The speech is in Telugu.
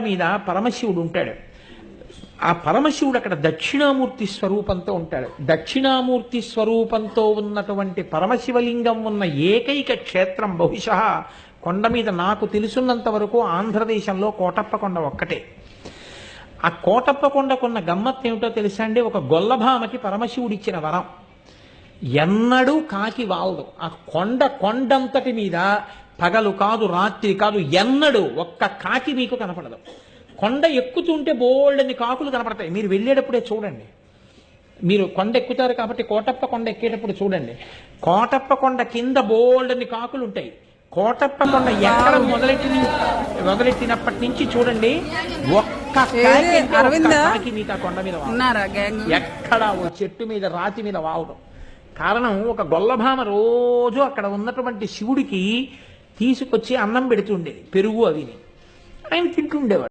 మీద పరమశివుడు ఉంటాడు. ఆ పరమశివుడు అక్కడ దక్షిణామూర్తి స్వరూపంతో ఉంటాడు. దక్షిణామూర్తి స్వరూపంతో ఉన్నటువంటి పరమశివలింగం ఉన్న ఏకైక క్షేత్రం బహుశా కొండ మీద నాకు తెలుసున్నంత వరకు ఆంధ్రదేశంలో కోటప్ప కొండ ఒక్కటే. ఆ కోటప్ప కొండకున్న గమ్మత్తు ఏమిటో తెలుసా అండి? ఒక గొల్లభామకి పరమశివుడు ఇచ్చిన వరం, ఎన్నడూ కాకి వాలదు. ఆ కొండంతటి మీద పగలు కాదు రాత్రి కాదు ఎన్నడూ ఒక్క కాకి మీకు కనపడదు. కొండ ఎక్కుతుంటే బోల్డని కాకులు కనపడతాయి. మీరు వెళ్ళేటప్పుడే చూడండి. మీరు కొండ ఎక్కుతారు కాబట్టి కోటప్ప కొండ ఎక్కేటప్పుడు చూడండి. కోటప్ప కొండ కింద బోల్డని కాకులు ఉంటాయి. కోటప్ప కొండ ఎక్కడ మొదలెట్టినప్పటి నుంచి చూడండి, ఒక్క కాకి మీకు ఆ కొండ మీద ఎక్కడ ఓ చెట్టు మీద రాతి మీద వాలడం. కారణం, ఒక గొల్లభామ రోజు అక్కడ ఉన్నటువంటి శివుడికి తీసుకొచ్చి అన్నం పెడుతుండేది, పెరుగు అవిని ఆయన తింటుండేవాడు.